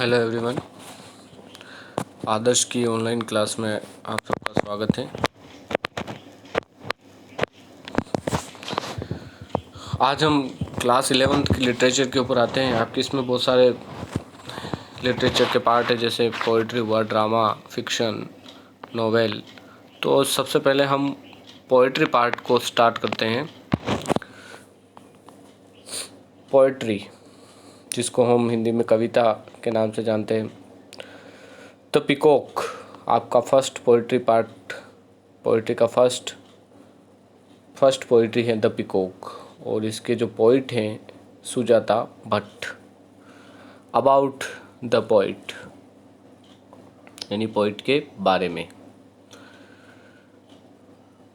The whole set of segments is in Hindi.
Hello everyone. आदर्श की ऑनलाइन क्लास में आप सबका स्वागत है। आज हम क्लास 11th की लिटरेचर के ऊपर आते हैं। आपके इसमें बहुत सारे लिटरेचर के पार्ट है, जैसे पोइट्री हुआ, ड्रामा, फिक्शन, नोवेल। तो सबसे पहले हम पोइट्री पार्ट को स्टार्ट करते हैं। पोइट्री, जिसको हम हिंदी में कविता के नाम से जानते हैं। द पीकॉक आपका फर्स्ट पोइट्री पार्ट, पोइट्री का फर्स्ट पोइट्री है द पीकॉक, और इसके जो पोइट हैं Sujata Bhatt. About the poet यानी पोइट के बारे में।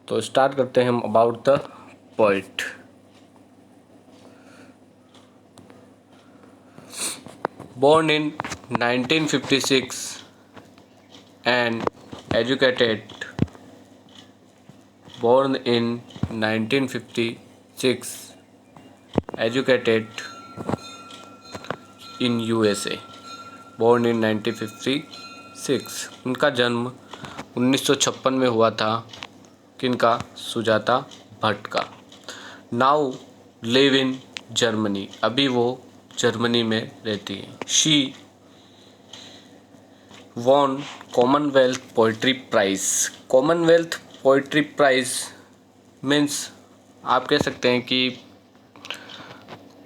तो स्टार्ट करते हैं हम about the poet. Born in 1956 and educated. Born in 1956, educated in USA. Born in 1956. उनका जन्म 1956 में हुआ था। किनका? सुजाता भट्ट का। नाउ लिव इन जर्मनी, अभी वो जर्मनी में रहती है। She won Commonwealth poetry prize. Commonwealth poetry prize means आप कह सकते हैं कि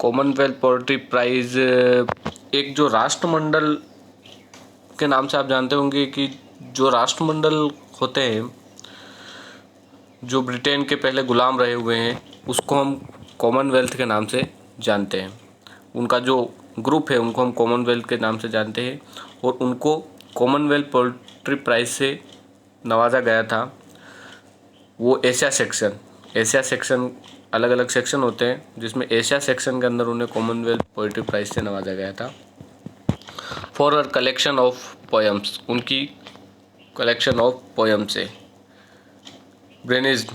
कॉमनवेल्थ पोइट्री प्राइज एक जो राष्ट्रमंडल के नाम से आप जानते होंगे कि जो राष्ट्रमंडल होते हैं, जो ब्रिटेन के पहले गुलाम रहे हुए हैं, उसको हम कॉमनवेल्थ के नाम से जानते हैं। उनका जो ग्रुप है उनको हम कॉमनवेल्थ के नाम से जानते हैं, और उनको कॉमनवेल्थ पोइट्री प्राइज से नवाजा गया था। वो एशिया सेक्शन अलग अलग सेक्शन होते हैं, जिसमें एशिया सेक्शन के अंदर उन्हें कॉमनवेल्थ पोइट्री प्राइज से नवाजा गया था। For her collection of poems, उनकी कलेक्शन ऑफ पोएम से। ब्रेनिज्म,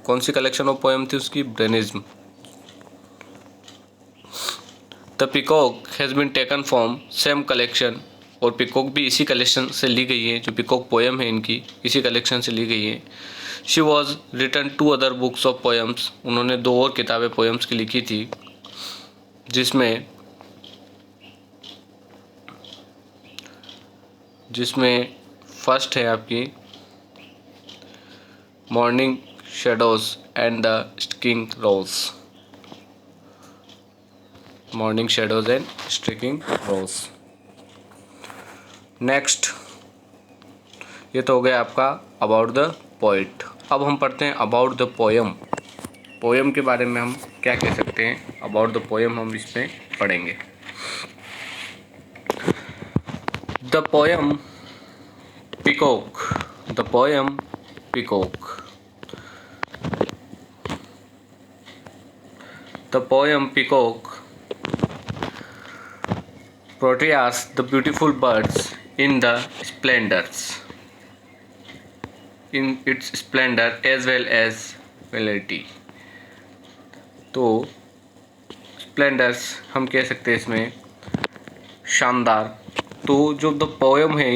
कौन सी कलेक्शन ऑफ पोएम थी उसकी? ब्रेनिज्म। The peacock has been taken from same collection, और पीकॉक भी इसी कलेक्शन से ली गई है। जो पीकॉक पोएम है इनकी इसी कलेक्शन से ली गई है। She was written 2 other books of poems, उन्होंने 2 और किताबें पोएम्स की लिखी थी, जिसमें फर्स्ट है आपकी morning shadows and the sticking rose. Morning shadows and sticking rose. Next, ये तो हो गया आपका अबाउट द पोइट। अब हम पढ़ते हैं अबाउट द पोएम। पोएम के बारे में हम क्या कह सकते हैं? अबाउट द पोएम हम इसमें पढ़ेंगे। The poem peacock. The poem peacock. The poem peacock portrays the beautiful birds in its splendor as well as validity। तो स्प्लेंडर्स हम कह सकते हैं इसमें शानदार। तो जो द पोएम है,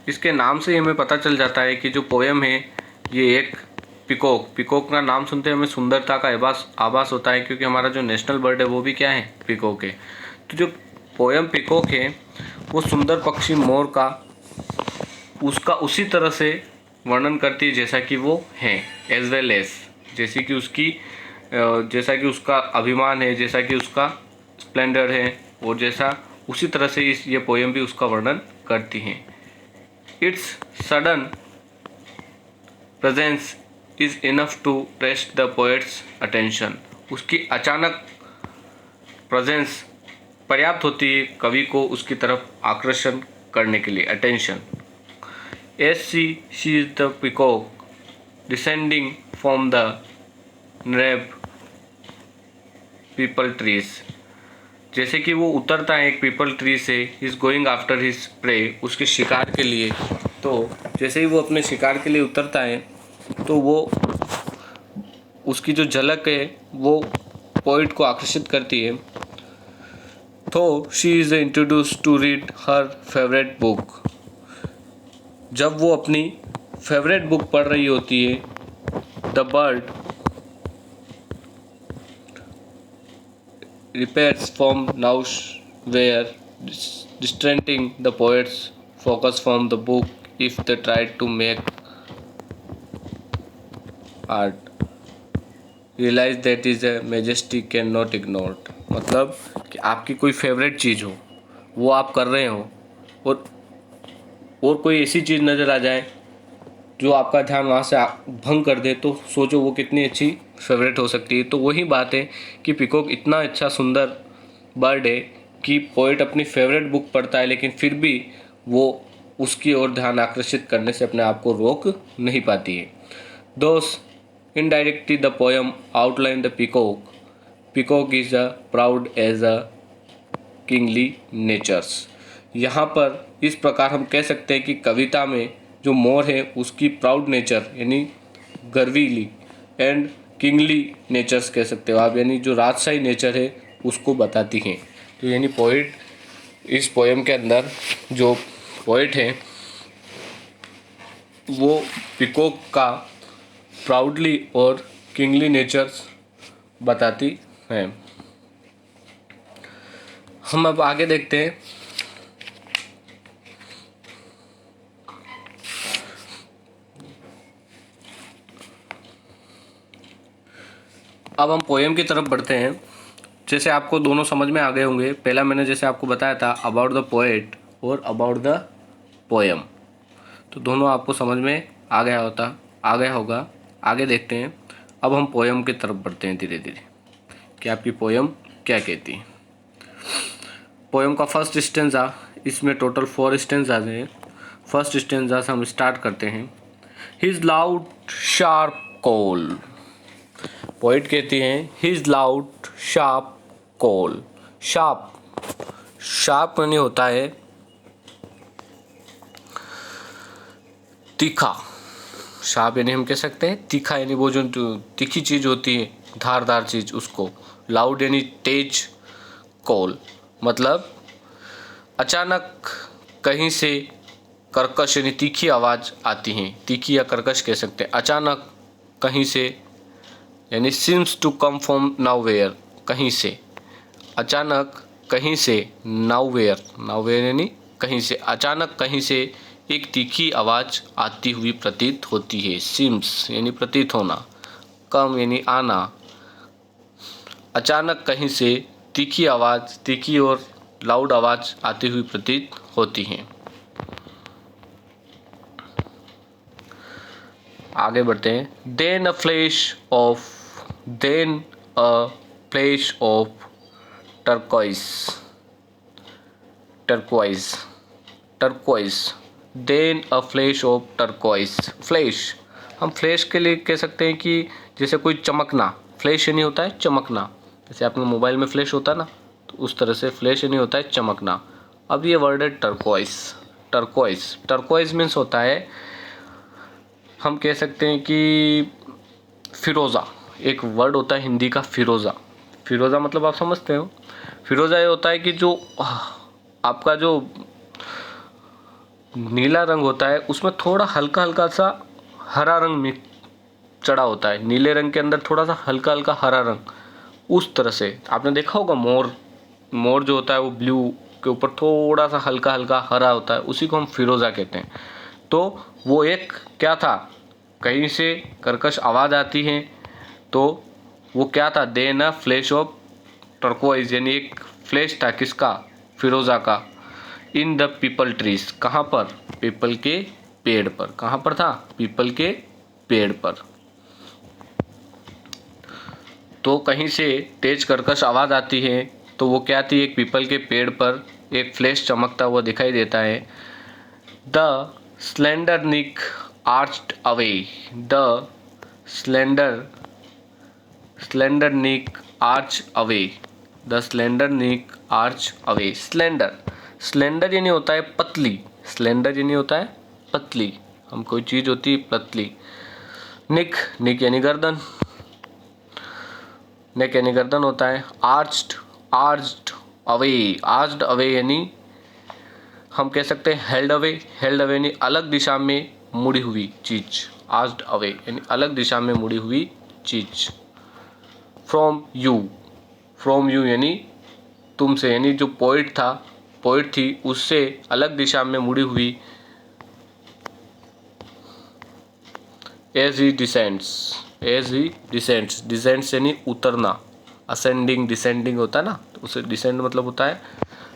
इसके नाम से हमें पता चल जाता है कि जो पोएम है ये एक पीकॉक का नाम सुनते हैं हमें सुंदरता का आभास होता है, क्योंकि हमारा जो नेशनल बर्ड है वो भी क्या है? पीकॉक है। तो जो पोएम पीकॉक है वो सुंदर पक्षी मोर का उसका उसी तरह से वर्णन करती है जैसा कि वो है, एज वेल एज, जैसा कि उसका अभिमान है, जैसा कि उसका स्प्लेंडर है, और जैसा उसी तरह से ये पोएम भी उसका वर्णन करती हैं। Its sudden presence is enough to test the poet's attention. उसकी अचानक प्रेजेंस पर्याप्त होती है कवि को उसकी तरफ आकर्षण करने के लिए, attention. As she is the peacock descending from the नैब पीपल ट्रीज। जैसे कि वो उतरता है एक पीपल ट्री से, is going after his prey, उसके शिकार के लिए। तो जैसे ही वो अपने शिकार के लिए उतरता है तो वो उसकी जो झलक है वो पोइट को आकर्षित करती है। तो she is introduce to read her favourite book. जब वो अपनी फेवरेट बुक पढ़ रही होती है, the bird repairs from nowhere, distracting the poets focus from the book if they tried to make art realize that is a majesty cannot ignored। मतलब कि आपकी कोई फेवरेट चीज़ हो, वो आप कर रहे हो, और कोई ऐसी चीज़ नज़र आ जाए जो आपका ध्यान वहाँ से भंग कर दे, तो सोचो वो कितनी अच्छी फेवरेट हो सकती है। तो वही बात है कि पीकॉक इतना अच्छा सुंदर बर्ड है कि पोइट अपनी फेवरेट बुक पढ़ता है, लेकिन फिर भी वो उसकी ओर ध्यान आकर्षित करने से अपने आप को रोक नहीं पाती है। दोस्त indirectly the poem outline the peacock. Peacock is a proud as a kingly natures. यहाँ पर इस प्रकार हम कह सकते हैं कि कविता में जो मोर है उसकी प्राउड नेचर यानी गर्वीली एंड किंगली नेचर्स कह सकते हो आप, यानी जो राजशाही नेचर है उसको बताती हैं। तो यानी पोइट, इस पोएम के अंदर जो पोइट है वो पीकॉक का प्राउडली और किंगली नेचर्स बताती हैं। हम अब आगे देखते हैं। अब हम पोएम की तरफ बढ़ते हैं। जैसे आपको दोनों समझ में आ गए होंगे, पहला मैंने जैसे आपको बताया था अबाउट द पोएट और अबाउट द पोएम, तो दोनों आपको समझ में आ गया होगा। आगे देखते हैं। अब हम पोएम की तरफ बढ़ते हैं धीरे धीरे कि आपकी पोएम क्या कहती है। पोएम का फर्स्ट स्टेंजा, इसमें टोटल 4 स्टेंजाज हैं। फर्स्ट स्टेंजा से हम स्टार्ट करते हैं। His loud sharp call. Poet कहती हैं his loud sharp call. Sharp यानी होता है तीखा। शार्प यानी हम कह सकते हैं तीखा, यानी वो जो तीखी चीज़ होती है, धारदार चीज़, उसको। लाउड यानी तेज। कॉल मतलब अचानक कहीं से कर्कश यानी तीखी आवाज़ आती है। तीखी या कर्कश कह सकते हैं। अचानक कहीं से यानी सीम्स टू कम फ्रॉम नाउवेयर, कहीं से। अचानक कहीं से, नाउवेयर यानी कहीं से। अचानक कहीं से एक तीखी आवाज़ आती हुई प्रतीत होती है। सीम्स यानी प्रतीत होना, कम यानी आना। अचानक कहीं से तीखी आवाज़, तीखी और लाउड आवाज़ आती हुई प्रतीत होती है। आगे बढ़ते हैं। Then a flash of turquoise. Then a flash of turquoise. Flash, हम फ्लैश के लिए कह सकते हैं कि जैसे कोई चमकना। फ्लैश यानी होता है चमकना, जैसे आपने मोबाइल में फ्लैश होता है ना, तो उस तरह से फ्लैश यानी होता है चमकना। अब ये वर्ड है टर्कोइज मीन्स होता है, हम कह सकते हैं कि फिरोज़ा। एक वर्ड होता है हिंदी का फिरोज़ा मतलब आप समझते हो। फिरोज़ा ये होता है कि जो आपका जो नीला रंग होता है उसमें थोड़ा हल्का हल्का सा हरा रंग में चढ़ा होता है। नीले रंग के अंदर थोड़ा सा हल्का हल्का हरा रंग, उस तरह से आपने देखा होगा। मोर जो होता है वो ब्लू के ऊपर थोड़ा सा हल्का हल्का हरा होता है, उसी को हम फिरोज़ा कहते हैं। तो वो एक क्या था, कहीं से कर्कश आवाज़ आती है, तो वो क्या था, then a flash of turquoise, यानी एक फ्लैश था किसका, फिरोज़ा का। इन द पीपल ट्रीज, कहाँ पर, पीपल के पेड़ पर। कहाँ पर था, पीपल के पेड़ पर। तो कहीं से तेज कर्कश आवाज़ आती है, तो वो क्या थी, एक पीपल के पेड़ पर एक फ्लैश चमकता हुआ दिखाई देता है। The slender neck arched away. The slender neck arch away. The slender neck arch away. Slender यानी होता है पतली। स्लेंडर यानी होता है पतली, हम कोई चीज़ होती है पतली। निक यानी गर्दन, नेक यानी गर्दन होता है। आर्च्ड अवे, आस्क्ड अवे यानी हम कह सकते हैं हेल्ड अवे, हेल्ड अवे यानी अलग दिशा में मुड़ी हुई चीज, आस्क्ड अवे यानी अलग दिशा में मुड़ी हुई चीज। फ्रॉम यू, फ्रॉम यू यानी तुमसे, यानी जो पोइट था, पोइट थी, उससे अलग दिशा में मुड़ी हुई। As he descends, as he descends, descends यानी उतरना, असेंडिंग डिसेंडिंग होता है ना, तो उसे डिसेंड मतलब होता है,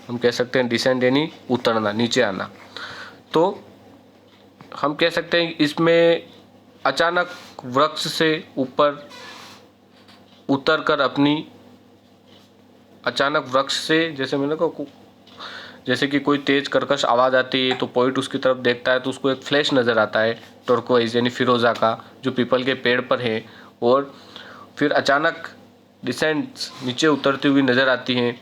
हम कह सकते हैं डिसेंड यानी उतरना, नीचे आना। तो हम कह सकते हैं इसमें अचानक वृक्ष से ऊपर उतर कर अपनी, अचानक वृक्ष से, जैसे मैंने कहा, जैसे कि कोई तेज कर्कश आवाज़ आती है तो पोइट उसकी तरफ देखता है तो उसको एक फ्लैश नज़र आता है टर्कोइज यानी फिरोज़ा का, जो पीपल के पेड़ पर है, और फिर अचानक डिसेंट्स नीचे उतरती हुई नज़र आती हैं,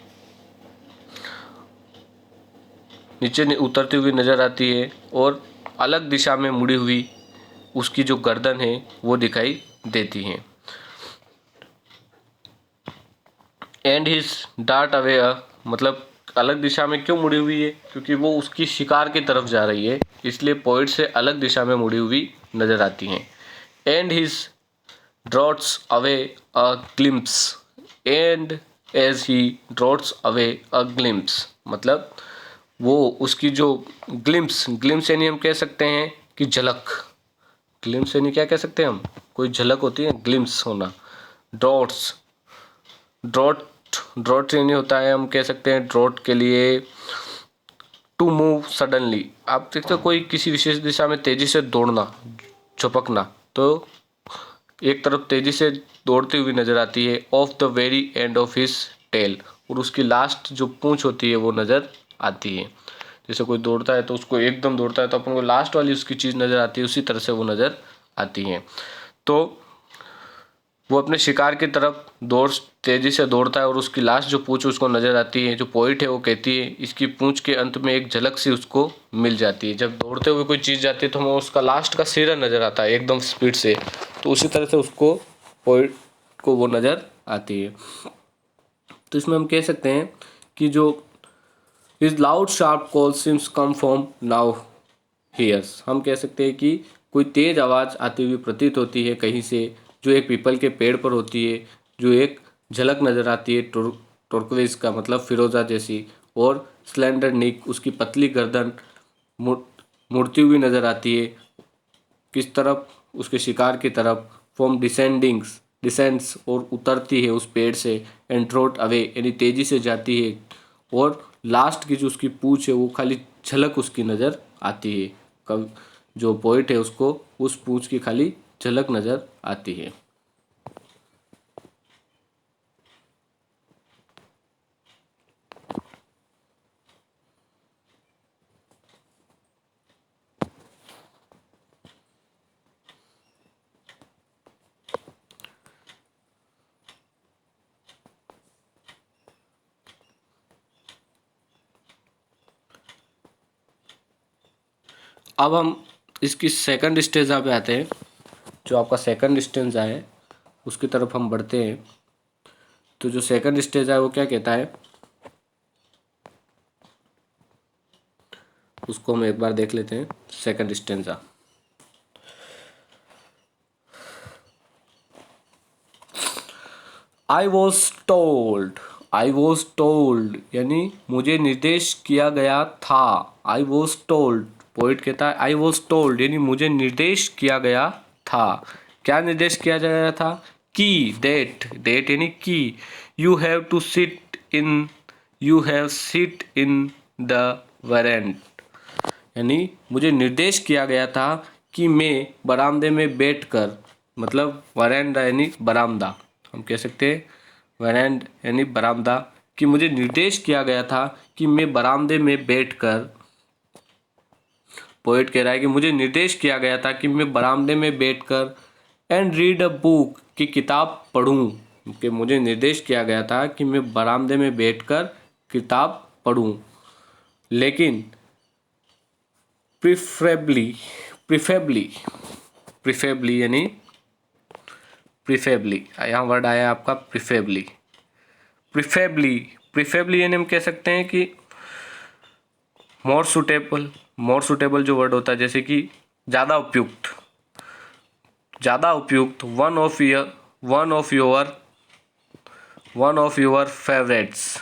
नीचे उतरती हुई नज़र आती है और अलग दिशा में मुड़ी हुई उसकी जो गर्दन है वो दिखाई देती है। एंड हिज डार्ट अवे, मतलब अलग दिशा में क्यों मुड़ी हुई है, क्योंकि वो उसकी शिकार की तरफ जा रही है, इसलिए पोइट से अलग दिशा में मुड़ी हुई नज़र आती हैं। And his darts away a glimpse, and as he darts away a glimpse, मतलब वो उसकी जो ग्लिम्स, ग्लिम्स यानी हम कह सकते हैं कि झलक, ग्लिम्स यानी क्या कह सकते हैं हम, कोई झलक होती है, ग्लिम्स होना। ड्रॉट्स, ड्रॉट, ड्रॉट यानी होता है, हम कह सकते हैं ड्रॉट के लिए टू मूव सडनली, आप देखते हो कोई किसी विशेष दिशा में तेजी से दौड़ना, झपकना, तो एक तरफ तेजी से दौड़ती हुई नजर आती है। Of the very end of his tail, और उसकी लास्ट जो पूंछ होती है वो नजर आती है। जैसे कोई दौड़ता है तो उसको एकदम दौड़ता है तो अपन को लास्ट वाली उसकी चीज नजर आती है, उसी तरह से वो नजर आती है। तो वो अपने शिकार की तरफ तेजी से दौड़ता है और उसकी लास्ट जो पूंछ उसको नजर आती है, जो पोइट है वो कहती है इसकी पूंछ के अंत में एक झलक सी उसको मिल जाती है। जब दौड़ते हुए कोई चीज जाती है तो हमें उसका लास्ट का सिरा नजर आता है एकदम स्पीड से, तो उसी तरह से उसको, पोइट को वो नजर आती है। तो इसमें हम कह सकते हैं कि जो is loud sharp call seems come from nowhere's, हम कह सकते हैं कि कोई तेज आवाज़ आती हुई प्रतीत होती है कहीं से, जो एक पीपल के पेड़ पर होती है, जो एक झलक नज़र आती है टोर्क्वेज का मतलब फिरोजा जैसी, और स्लेंडर निक, उसकी पतली गर्दन मुड़ती हुई नज़र आती है, किस तरफ, उसके शिकार की तरफ। फ्रॉम डिसेंडिंग्स, डिसेंड्स और उतरती है उस पेड़ से। एंड ट्रोट अवे यानी तेजी से जाती है, और लास्ट की जो उसकी पूंछ है वो खाली झलक उसकी नज़र आती है। कब जो पोइट है उसको उस पूंछ की खाली झलक नज़र आती है। अब हम इसकी सेकंड स्टेजा पे आते हैं। जो आपका सेकंड स्टेंजा है उसकी तरफ हम बढ़ते हैं। तो जो सेकंड स्टेजा है वो क्या कहता है उसको हम एक बार देख लेते हैं। Second stanza, I was told यानी मुझे निर्देश किया गया था। आई वॉज टोल्ड, पोइट कहता है आई वॉज टोल्ड यानी मुझे निर्देश किया गया था। क्या निर्देश किया गया था? की, डेट, डेट यानी की। You have to sit in, you have sit in the warrant, यानी मुझे निर्देश किया गया था कि मैं बरामदे में बैठकर, मतलब वरेंडा यानी बरामदा, हम कह सकते हैं वरेंड यानी बरामदा, कि मुझे निर्देश किया गया था कि मैं बरामदे में बैठकर, पोएट कह रहा है कि मुझे निर्देश किया गया था कि मैं बरामदे में बैठकर एंड रीड अ बुक, की किताब पढूं, कि मुझे निर्देश किया गया था कि मैं बरामदे में बैठकर किताब पढूं, लेकिन प्रिफरेबली, प्रिफेबली, प्रिफेबली यानी प्रिफेबली, यहाँ वर्ड आया आपका प्रिफेबली, प्रिफेबली यानी हम कह सकते हैं कि मोर सुटेबल जो वर्ड होता है, जैसे कि ज़्यादा उपयुक्त, वन ऑफ योर फेवरेट्स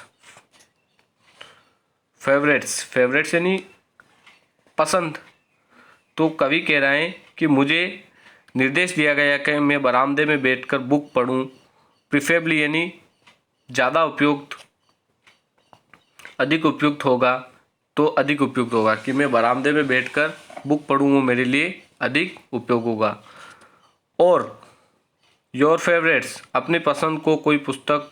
यानी पसंद। तो कवि कह रहे हैं कि मुझे निर्देश दिया गया कि मैं बरामदे में बैठकर बुक पढूं। प्रिफेबली यानी ज़्यादा उपयुक्त, अधिक उपयुक्त होगा कि मैं बरामदे में बैठकर बुक पढूं, वो मेरे लिए अधिक उपयोग होगा। और योर फेवरेट्स, अपनी पसंद को कोई पुस्तक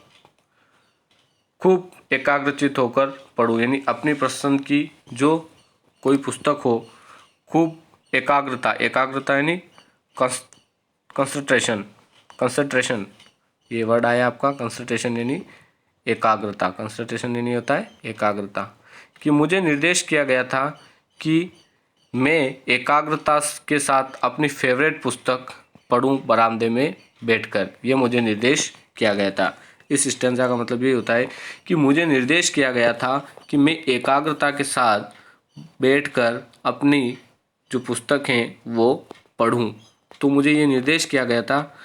खूब एकाग्रचित होकर पढूं, यानी अपनी पसंद की जो कोई पुस्तक हो, खूब एकाग्रता यानी कंसंट्रेशन, ये वर्ड आया आपका कंसंट्रेशन यानी एकाग्रता। कंसंट्रेशन यानी होता है एकाग्रता। कि मुझे निर्देश किया गया था कि मैं एकाग्रता के साथ अपनी फेवरेट पुस्तक पढूं बरामदे में बैठकर, ये मुझे निर्देश किया गया था। इस स्टेंजा का मतलब ये होता है कि मुझे निर्देश किया गया था कि मैं एकाग्रता के साथ बैठकर अपनी जो पुस्तक हैं वो पढूं, तो मुझे ये निर्देश किया गया था।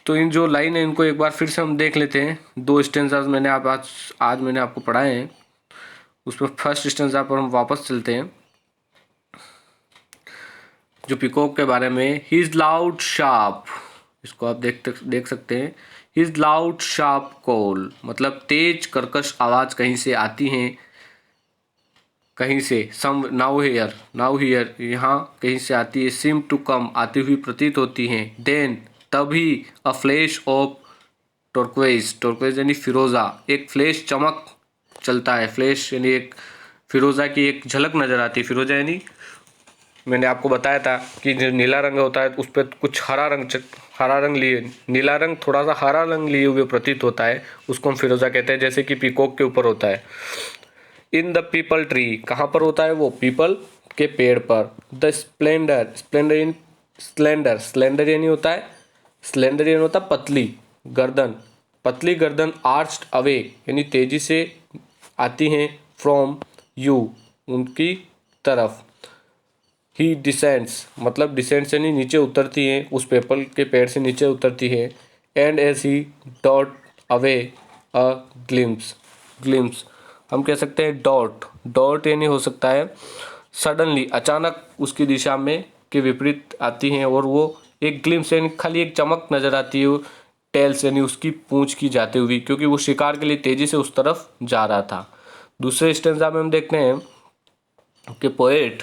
तो इन जो लाइन है इनको एक बार फिर से हम देख लेते हैं। दो स्टेंजाज मैंने आज मैंने आपको पढ़ाए हैं, उस पर फर्स्ट स्टेंजा पर हम वापस चलते हैं। जो पीकॉक के बारे में, ही इज लाउड शार्प, इसको आप देख सकते हैं। He is loud sharp call, मतलब तेज कर्कश आवाज कहीं से आती है, कहीं से। सम नाउ हियर यहाँ कहीं से आती है। सीम टू कम, आती हुई प्रतीत होती है। देन, तभी। अ फ्लैश ऑफ टर्कोइज यानी फिरोजा, एक फ्लैश चमक चलता है। फ्लैश यानी एक फिरोजा की एक झलक नजर आती है। फिरोजा यानी मैंने आपको बताया था कि जो नीला रंग होता है उस पर कुछ हरा रंग लिए, नीला रंग थोड़ा सा हरा रंग लिए हुए प्रतीत होता है, उसको हम फिरोजा कहते हैं, जैसे कि पीकॉक के ऊपर होता है। इन द पीपल ट्री, कहाँ पर होता है वो? पीपल के पेड़ पर। द स्प्लेंडर यानी होता है पतली गर्दन आर्च्ड अवे यानी तेजी से आती हैं, फ्रॉम यू, उनकी तरफ। ही डिसेंड्स, मतलब डिसेंड्स यानी नीचे उतरती है, उस पीपल के पेड़ से नीचे उतरती है। एंड एज ही डॉट अवे अ ग्लिम्स, हम कह सकते हैं डॉट यानी हो सकता है सडनली, अचानक उसकी दिशा में के विपरीत आती हैं, और वो एक ग्लिम्स यानी खाली एक चमक नजर आती है, टेल्स यानी उसकी पूंछ की जाते हुई, क्योंकि वो शिकार के लिए तेजी से उस तरफ जा रहा था। दूसरे स्टेंजा में हम देखते हैं कि पोएट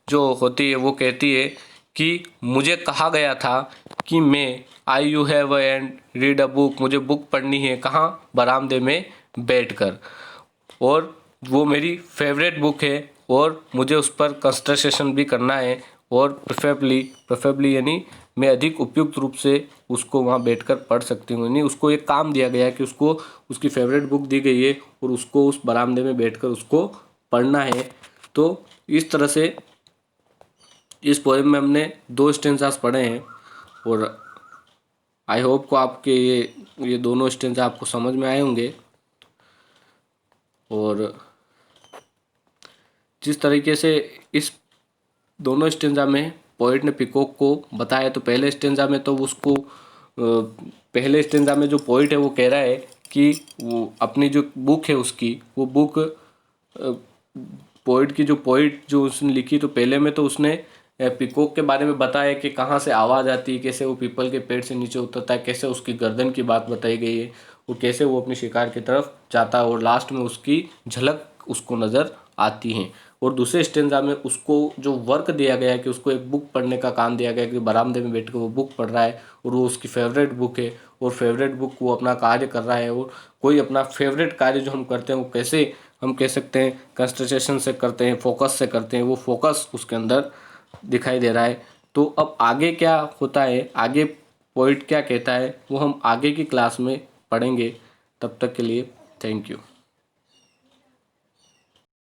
जो होती है वो कहती है कि मुझे कहा गया था कि मैं you have and read a book, मुझे बुक पढ़नी है, कहाँ? बरामदे में बैठकर, और वो मेरी फेवरेट बुक है और मुझे उस पर कंसंट्रेशन भी करना है, और प्रेफरेबली यानी मैं अधिक उपयुक्त रूप से उसको वहाँ बैठकर पढ़ सकती हूँ। यानी उसको एक काम दिया गया है कि उसको उसकी फेवरेट बुक दी गई है और उसको उस बरामदे में बैठकर उसको पढ़ना है। तो इस तरह से इस पोएम में हमने 2 स्टेंजास पढ़े हैं, और आई होप को आपके ये दोनों स्टेंजा आपको समझ में आए होंगे। और जिस तरीके से इस दोनों स्टेंजा में पोएट ने पीकॉक को बताया, तो पहले स्टेंजा में तो उसको पहले स्टेंजा में जो पोएट है वो कह रहा है कि वो अपनी जो बुक है उसकी, वो बुक पोएट जो उसने लिखी, तो पहले में तो उसने पीकॉक के बारे में बताया कि कहाँ से आवाज़ आती है, कैसे वो पीपल के पेड़ से नीचे उतरता है, कैसे उसकी गर्दन की बात बताई गई है, और कैसे वो अपने शिकार की तरफ जाता है, और लास्ट में उसकी झलक उसको नज़र आती है। और दूसरे स्टेंजा में उसको जो वर्क दिया गया है कि उसको एक बुक पढ़ने का काम दिया गया है कि बरामदे में बैठ कर वो बुक पढ़ रहा है, और वो उसकी फेवरेट बुक है, और फेवरेट बुक वो अपना कार्य कर रहा है। और कोई अपना फेवरेट कार्य जो हम करते हैं वो कैसे हम कह सकते हैं कंसंट्रेशन से करते हैं, फोकस से करते हैं, वो फोकस उसके अंदर दिखाई दे रहा है। तो अब आगे क्या होता है, आगे पोएट क्या कहता है, वो हम आगे की क्लास में पढ़ेंगे। तब तक के लिए थैंक यू।